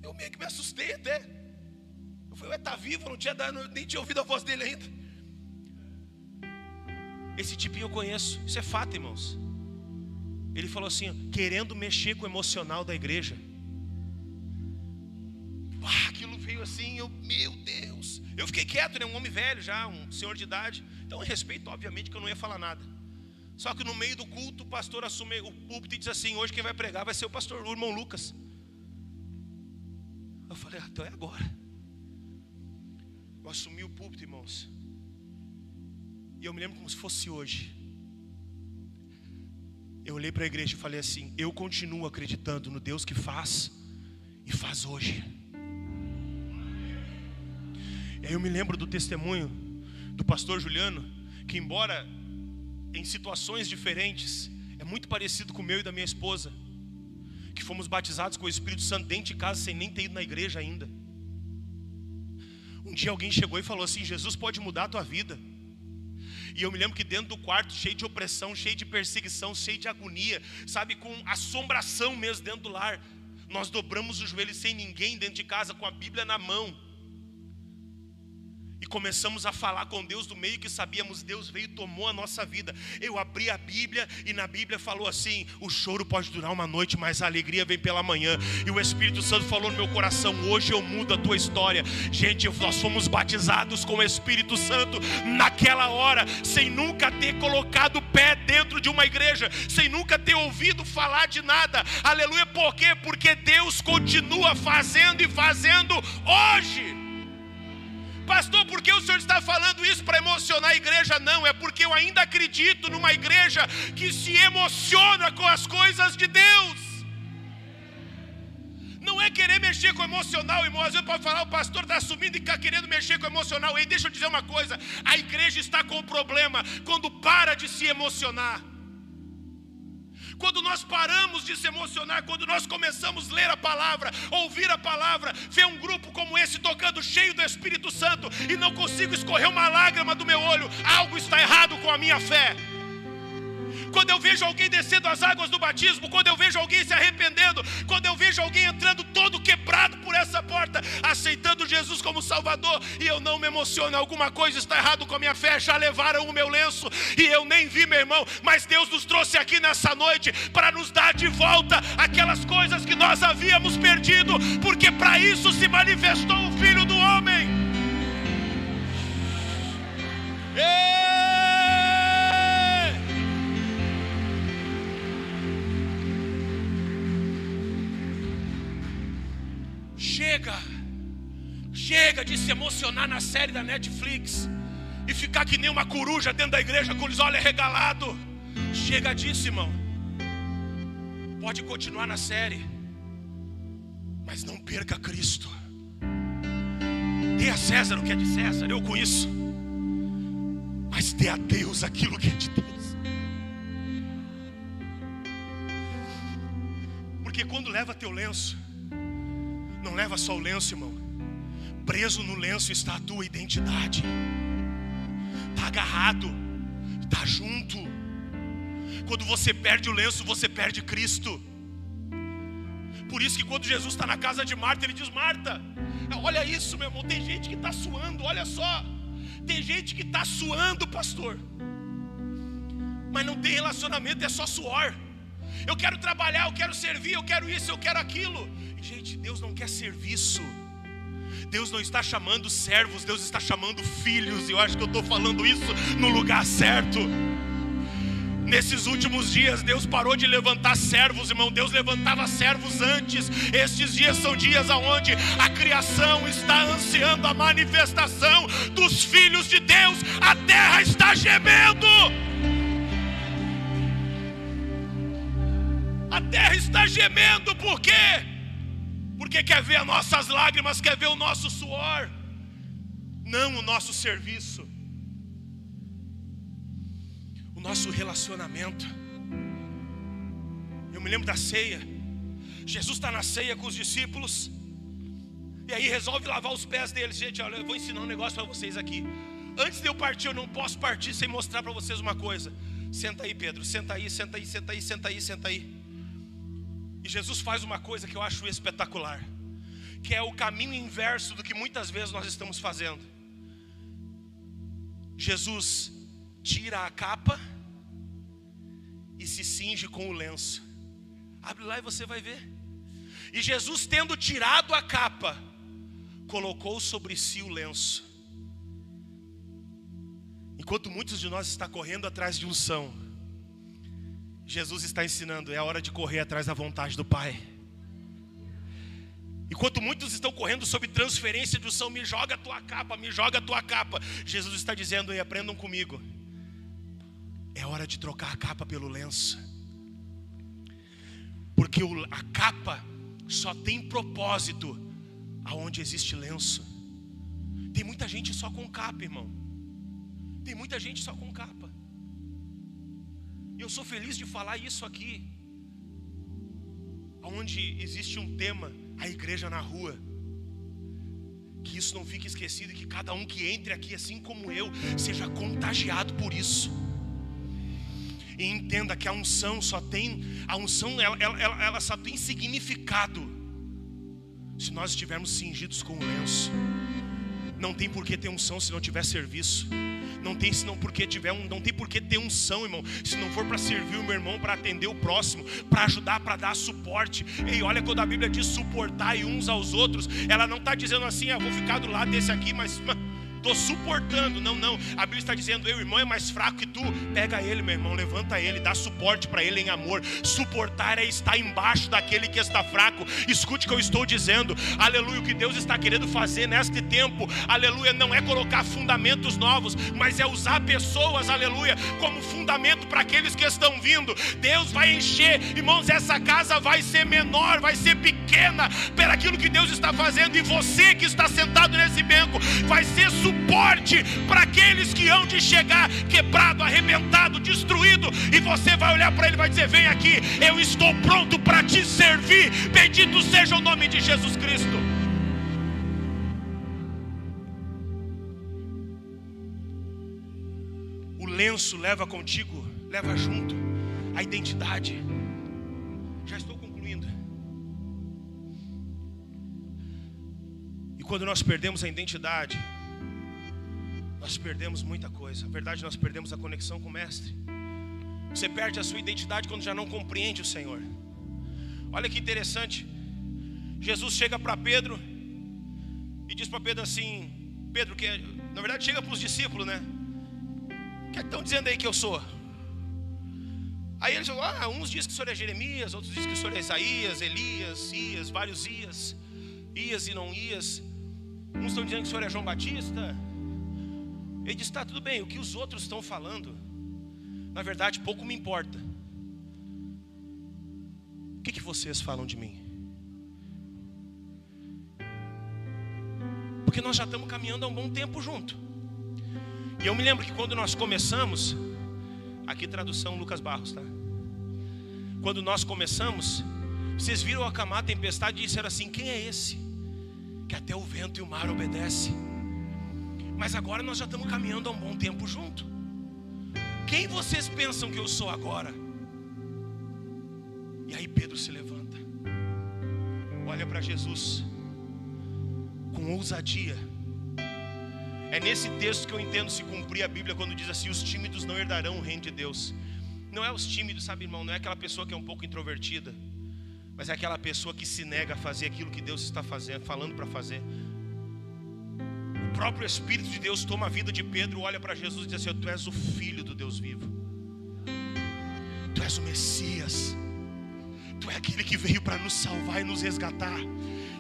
Eu meio que me assustei até. Eu falei: ué, tá vivo? Eu nem tinha ouvido a voz dele ainda. Esse tipinho eu conheço. Isso é fato, irmãos. Ele falou assim, ó, querendo mexer com o emocional da igreja. Aquilo veio assim, meu Deus. Eu fiquei quieto, né? Um homem velho já, um senhor de idade. Então eu respeito, obviamente, que eu não ia falar nada. Só que no meio do culto o pastor assume o púlpito e diz assim: hoje quem vai pregar vai ser o pastor, o irmão Lucas. Eu falei: então é agora. Eu assumi o púlpito, irmãos, e eu me lembro como se fosse hoje. Eu olhei para a igreja e falei assim: eu continuo acreditando no Deus que faz e faz hoje. E aí eu me lembro do testemunho do pastor Juliano, que embora em situações diferentes, é muito parecido com o meu e da minha esposa, que fomos batizados com o Espírito Santo dentro de casa sem nem ter ido na igreja ainda. Um dia alguém chegou e falou assim: Jesus pode mudar a tua vida. E eu me lembro que dentro do quarto, cheio de opressão, cheio de perseguição, cheio de agonia, sabe, com assombração mesmo dentro do lar, nós dobramos os joelhos sem ninguém dentro de casa, com a Bíblia na mão, e começamos a falar com Deus do meio que sabíamos. Deus veio e tomou a nossa vida. Eu abri a Bíblia e na Bíblia falou assim: o choro pode durar uma noite, mas a alegria vem pela manhã. E o Espírito Santo falou no meu coração: hoje eu mudo a tua história. Gente, nós fomos batizados com o Espírito Santo naquela hora, sem nunca ter colocado o pé dentro de uma igreja, sem nunca ter ouvido falar de nada. Aleluia. Por quê? Porque Deus continua fazendo e fazendo hoje. Pastor, por que o senhor está falando isso para emocionar a igreja? Não, é porque eu ainda acredito numa igreja que se emociona com as coisas de Deus. Não é querer mexer com o emocional, irmão. Às vezes pode falar: o pastor está assumindo e está querendo mexer com o emocional. E deixa eu dizer uma coisa: a igreja está com um problema quando para de se emocionar. Quando nós paramos de se emocionar, quando nós começamos a ler a palavra, ouvir a palavra, ver um grupo como esse tocando cheio do Espírito Santo e não consigo escorrer uma lágrima do meu olho, algo está errado com a minha fé. Quando eu vejo alguém descendo as águas do batismo, quando eu vejo alguém se arrependendo, quando eu vejo alguém entrando todo quebrado por essa porta, aceitando Jesus como Salvador, e eu não me emociono, alguma coisa está errado com a minha fé. Já levaram o meu lenço e eu nem vi, meu irmão, mas Deus nos trouxe aqui nessa noite para nos dar de volta aquelas coisas que nós havíamos perdido, porque para isso se manifestou o Filho do Homem. Chega de se emocionar na série da Netflix e ficar que nem uma coruja dentro da igreja com os olhos regalados. Chega disso, irmão. Pode continuar na série, mas não perca Cristo. Dê a César o que é de César, eu com isso, mas dê a Deus aquilo que é de Deus. Porque quando leva teu lenço, não leva só o lenço, irmão. Preso no lenço está a tua identidade. Está agarrado, está junto. Quando você perde o lenço, você perde Cristo. Por isso que quando Jesus está na casa de Marta, ele diz: Marta, olha isso, meu irmão, tem gente que está suando, olha só. Tem gente que está suando, pastor, mas não tem relacionamento, é só suor. Eu quero trabalhar, eu quero servir, eu quero isso, eu quero aquilo. E, gente, Deus não quer serviço. Deus não está chamando servos, Deus está chamando filhos. E eu acho que eu estou falando isso no lugar certo. Nesses últimos dias, Deus parou de levantar servos, irmão. Deus levantava servos antes. Estes dias são dias onde a criação está ansiando a manifestação dos filhos de Deus. A terra está gemendo. A terra está gemendo, por quê? Porque quer ver as nossas lágrimas, quer ver o nosso suor, não o nosso serviço, o nosso relacionamento. Eu me lembro da ceia. Jesus está na ceia com os discípulos, e aí resolve lavar os pés deles. Gente, olha, eu vou ensinar um negócio para vocês aqui. Antes de eu partir, eu não posso partir sem mostrar para vocês uma coisa. Senta aí, Pedro, senta aí, senta aí, senta aí, senta aí, senta aí. E Jesus faz uma coisa que eu acho espetacular, que é o caminho inverso do que muitas vezes nós estamos fazendo. Jesus tira a capa e se cinge com o lenço. Abre lá e você vai ver. E Jesus, tendo tirado a capa, colocou sobre si o lenço. Enquanto muitos de nós estão correndo atrás de unção, Jesus está ensinando: é a hora de correr atrás da vontade do Pai. Enquanto muitos estão correndo sobre transferência de unção, me joga a tua capa, me joga a tua capa. Jesus está dizendo, e aprendam comigo, é hora de trocar a capa pelo lenço. Porque a capa só tem propósito aonde existe lenço. Tem muita gente só com capa, irmão. Tem muita gente só com capa. E eu sou feliz de falar isso aqui, onde existe um tema, a igreja na rua. Que isso não fique esquecido e que cada um que entre aqui, assim como eu, seja contagiado por isso. E entenda que a unção só tem, ela só tem significado se nós estivermos cingidos com o lenço. Não tem por que ter unção se não tiver serviço. Não tem por que ter unção, irmão, se não for para servir o meu irmão, para atender o próximo, para ajudar, para dar suporte. E olha, quando a Bíblia diz suportar uns aos outros, ela não está dizendo assim, vou ficar do lado desse aqui, mas estou suportando. Não, a Bíblia está dizendo, o irmão é mais fraco que tu, pega ele, meu irmão, levanta ele, dá suporte para ele em amor. Suportar é estar embaixo daquele que está fraco. Escute o que eu estou dizendo, aleluia. O que Deus está querendo fazer neste tempo, aleluia, não é colocar fundamentos novos, mas é usar pessoas, aleluia, como fundamento para aqueles que estão vindo. Deus vai encher, irmãos, essa casa vai ser menor, vai ser pequena, pelo aquilo que Deus está fazendo. E você que está sentado nesse banco vai ser suporte para aqueles que hão de chegar quebrado, arrebentado, destruído. E você vai olhar para ele e vai dizer, vem aqui, eu estou pronto para te servir. Bendito seja o nome de Jesus Cristo. O lenço leva contigo, leva junto a identidade. Já estou concluindo. E quando nós perdemos a identidade, nós perdemos muita coisa. Na verdade, nós perdemos a conexão com o Mestre. Você perde a sua identidade quando já não compreende o Senhor. Olha que interessante. Jesus chega para Pedro e diz para Pedro assim, Pedro, que na verdade chega para os discípulos, né? O que é que estão dizendo aí que eu sou? Aí eles falam, uns dizem que o Senhor é Jeremias, outros dizem que o Senhor é Isaías, Elias, Ias, vários Ias e não Ias. Uns estão dizendo que o Senhor é João Batista. Ele diz, tá, tudo bem, o que os outros estão falando, na verdade pouco me importa. O que vocês falam de mim? Porque nós já estamos caminhando há um bom tempo junto. E eu me lembro que quando nós começamos, aqui tradução Lucas Barros, tá? Quando nós começamos, vocês viram acalmar a tempestade e disseram assim, quem é esse que até o vento e o mar obedecem? Mas agora nós já estamos caminhando há um bom tempo junto. Quem vocês pensam que eu sou agora? E aí Pedro se levanta, olha para Jesus com ousadia. É nesse texto que eu entendo se cumprir a Bíblia quando diz assim, os tímidos não herdarão o reino de Deus. Não é os tímidos, sabe, irmão, não é aquela pessoa que é um pouco introvertida, mas é aquela pessoa que se nega a fazer aquilo que Deus está falando para fazer. O próprio Espírito de Deus toma a vida de Pedro, olha para Jesus e diz assim, tu és o Filho do Deus vivo, tu és o Messias, tu é aquele que veio para nos salvar e nos resgatar.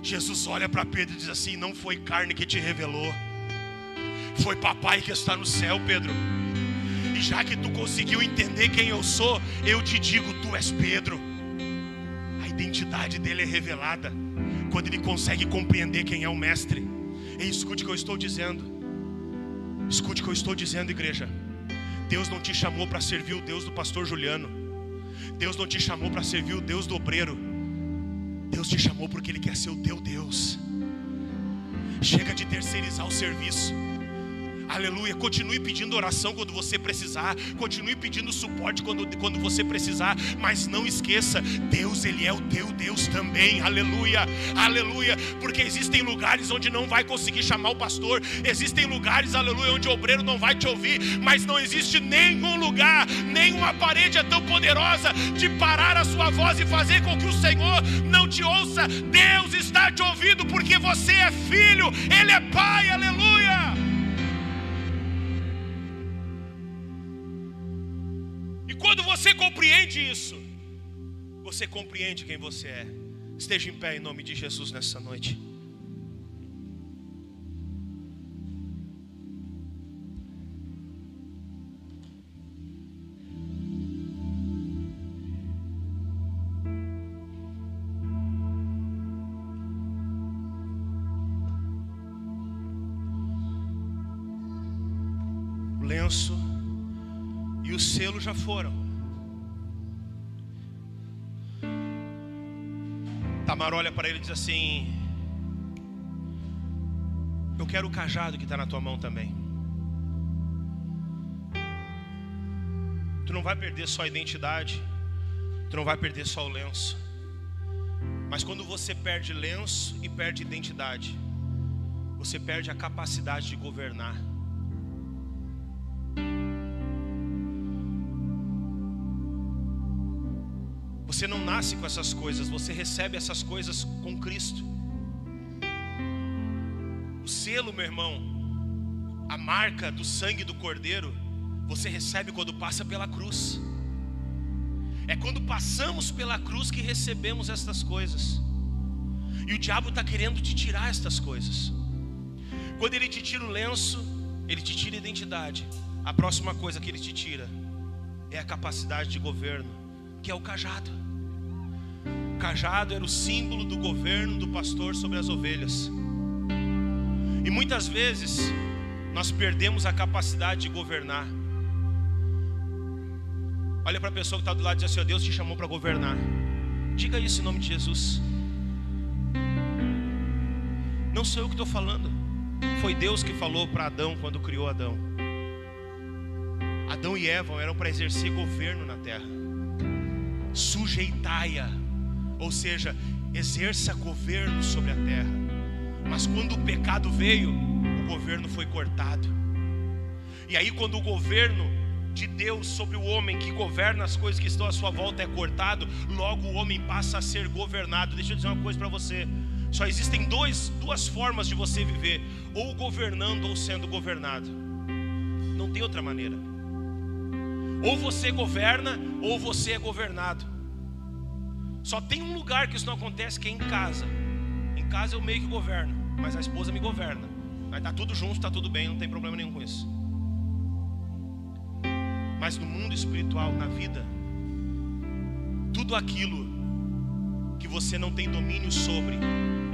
Jesus olha para Pedro e diz assim, não foi carne que te revelou, foi papai que está no céu, Pedro. E já que tu conseguiu entender quem eu sou, eu te digo, tu és Pedro. A identidade dele é revelada quando ele consegue compreender quem é o Mestre. E escute o que eu estou dizendo. Escute o que eu estou dizendo, igreja. Deus não te chamou para servir o Deus do pastor Juliano. Deus não te chamou para servir o Deus do obreiro. Deus te chamou porque Ele quer ser o teu Deus. Chega de terceirizar o serviço. Aleluia, continue pedindo oração quando você precisar, continue pedindo suporte quando você precisar, mas não esqueça, Deus, Ele é o teu Deus também. Aleluia, aleluia. Porque existem lugares onde não vai conseguir chamar o pastor, existem lugares, aleluia, onde o obreiro não vai te ouvir, mas não existe nenhum lugar, nenhuma parede é tão poderosa de parar a sua voz e fazer com que o Senhor não te ouça. Deus está te ouvindo porque você é filho, Ele é pai. Aleluia. Quando você compreende isso, você compreende quem você é. Esteja em pé em nome de Jesus nessa noite. O lenço e o selo já foram. Tamar olha para ele e diz assim: eu quero o cajado que está na tua mão também. Tu não vai perder só a identidade, tu não vai perder só o lenço. Mas quando você perde lenço e perde identidade, você perde a capacidade de governar. Você não nasce com essas coisas, você recebe essas coisas com Cristo. O selo, meu irmão, a marca do sangue do Cordeiro, você recebe quando passa pela cruz. É quando passamos pela cruz que recebemos estas coisas. E o diabo está querendo te tirar estas coisas. Quando ele te tira o lenço, ele te tira a identidade. A próxima coisa que ele te tira é a capacidade de governo, que é o cajado. O cajado era o símbolo do governo do pastor sobre as ovelhas. E muitas vezes nós perdemos a capacidade de governar. Olha para a pessoa que está do lado e diz assim: ó, Deus te chamou para governar. Diga isso em nome de Jesus. Não sou eu que estou falando. Foi Deus que falou para Adão quando criou Adão. Adão e Eva eram para exercer governo na terra. Sujeitai-a, ou seja, exerça governo sobre a terra. Mas quando o pecado veio, o governo foi cortado. E aí quando o governo de Deus sobre o homem que governa as coisas que estão à sua volta é cortado, logo o homem passa a ser governado. Deixa eu dizer uma coisa para você: só existem duas formas de você viver: ou governando ou sendo governado. Não tem outra maneira. Ou você governa ou você é governado. Só tem um lugar que isso não acontece, que é em casa. Em casa eu meio que governo, mas a esposa me governa. Aí tá tudo junto, tá tudo bem, não tem problema nenhum com isso. Mas no mundo espiritual, na vida, tudo aquilo que você não tem domínio sobre,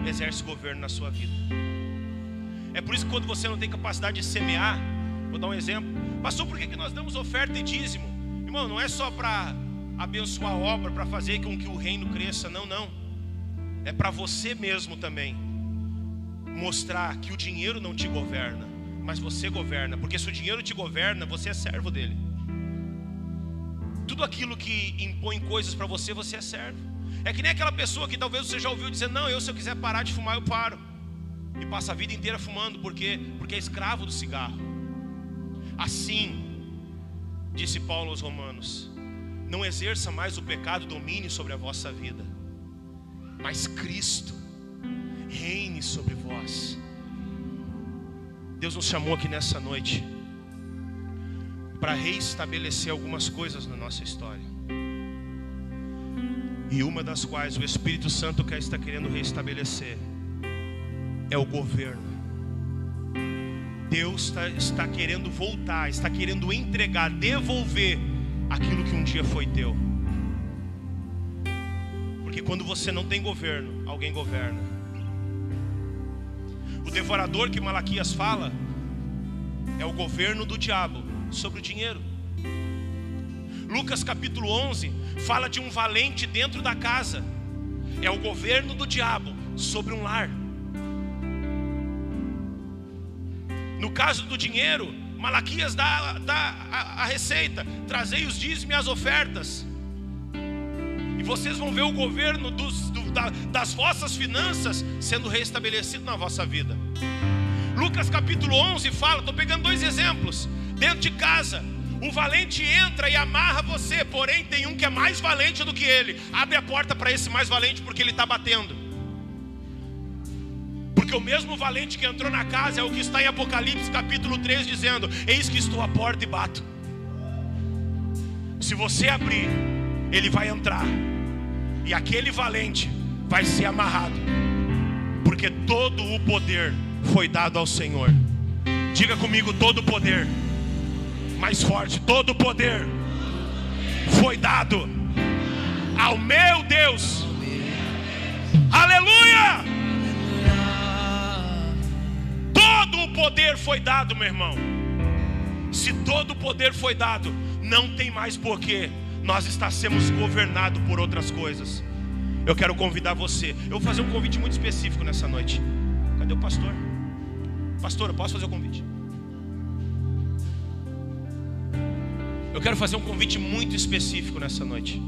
exerce governo na sua vida. É por isso que quando você não tem capacidade de semear, vou dar um exemplo. Pastor, por que nós damos oferta e dízimo? Irmão, não é só para abençoar a obra, para fazer com que o reino cresça, não. É para você mesmo também mostrar que o dinheiro não te governa, mas você governa. Porque se o dinheiro te governa, você é servo dele. Tudo aquilo que impõe coisas para você, você é servo. É que nem aquela pessoa que talvez você já ouviu dizer: não, se eu quiser parar de fumar, eu paro. E passa a vida inteira fumando, porque é escravo do cigarro. Assim, disse Paulo aos Romanos: não exerça mais o pecado domínio sobre a vossa vida, mas Cristo reine sobre vós. Deus nos chamou aqui nessa noite para reestabelecer algumas coisas na nossa história, e uma das quais o Espírito Santo está querendo reestabelecer é o governo. Deus está querendo voltar, está querendo entregar, devolver aquilo que um dia foi teu. Porque quando você não tem governo, alguém governa. O devorador que Malaquias fala é o governo do diabo sobre o dinheiro. Lucas capítulo 11 fala de um valente dentro da casa. É o governo do diabo sobre um lar. No caso do dinheiro, Malaquias dá a receita: trazei os dízimos e as ofertas, e vocês vão ver o governo das vossas finanças sendo restabelecido na vossa vida. Lucas capítulo 11 fala, estou pegando 2 exemplos. Dentro de casa, o valente entra e amarra você, porém tem um que é mais valente do que ele. Abre a porta para esse mais valente, porque ele está batendo. Porque o mesmo valente que entrou na casa é o que está em Apocalipse capítulo 3 dizendo: eis que estou à porta e bato. Se você abrir, ele vai entrar, e aquele valente vai ser amarrado, porque todo o poder foi dado ao Senhor. Diga comigo: todo o poder. Mais forte: todo o poder foi dado ao meu Deus. Aleluia! Todo o poder foi dado, meu irmão. Se todo o poder foi dado, não tem mais porquê nós estarmos governados por outras coisas. Eu quero convidar você. Eu vou fazer um convite muito específico nessa noite. Cadê o pastor? Pastor, eu posso fazer o convite? Eu quero fazer um convite muito específico nessa noite.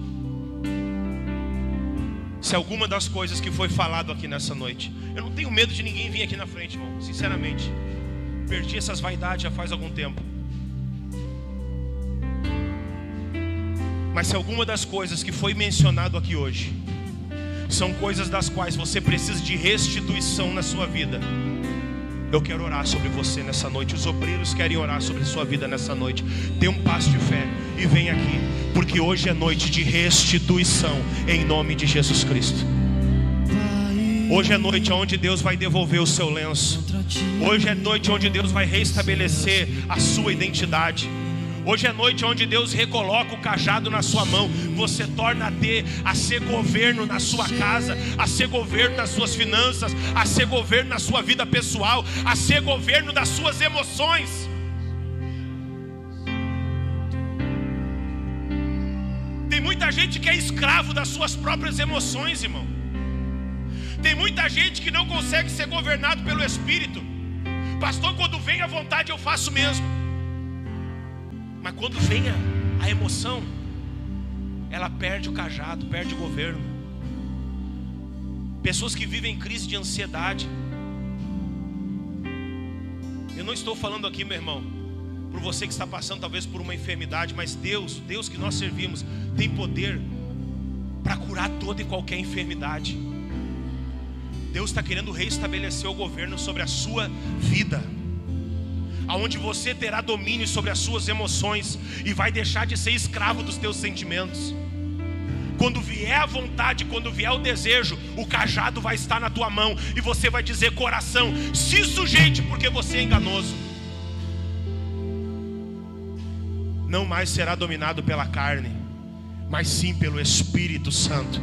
Se alguma das coisas que foi falado aqui nessa noite, eu não tenho medo de ninguém vir aqui na frente, irmão. Sinceramente, perdi essas vaidades já faz algum tempo. Mas se alguma das coisas que foi mencionado aqui hoje são coisas das quais você precisa de restituição na sua vida, eu quero orar sobre você nessa noite. Os obreiros querem orar sobre a sua vida nessa noite. Dê um passo de fé e vem aqui, porque hoje é noite de restituição, em nome de Jesus Cristo. Hoje é noite onde Deus vai devolver o seu lenço. Hoje é noite onde Deus vai restabelecer a sua identidade. Hoje é noite onde Deus recoloca o cajado na sua mão. Você torna a ser governo na sua casa, a ser governo nas suas finanças, a ser governo na sua vida pessoal, a ser governo das suas emoções. Tem muita gente que é escravo das suas próprias emoções, irmão. Tem muita gente que não consegue ser governado pelo Espírito. Pastor, quando vem a vontade eu faço mesmo. Mas quando vem a emoção, ela perde o cajado, perde o governo. Pessoas que vivem em crise de ansiedade. Eu não estou falando aqui, meu irmão, por você que está passando talvez por uma enfermidade, mas Deus que nós servimos, tem poder para curar toda e qualquer enfermidade. Deus está querendo restabelecer o governo sobre a sua vida, aonde você terá domínio sobre as suas emoções e vai deixar de ser escravo dos teus sentimentos. Quando vier a vontade, quando vier o desejo, o cajado vai estar na tua mão e você vai dizer: coração, se sujeite, porque você é enganoso. Não mais será dominado pela carne, mas sim pelo Espírito Santo.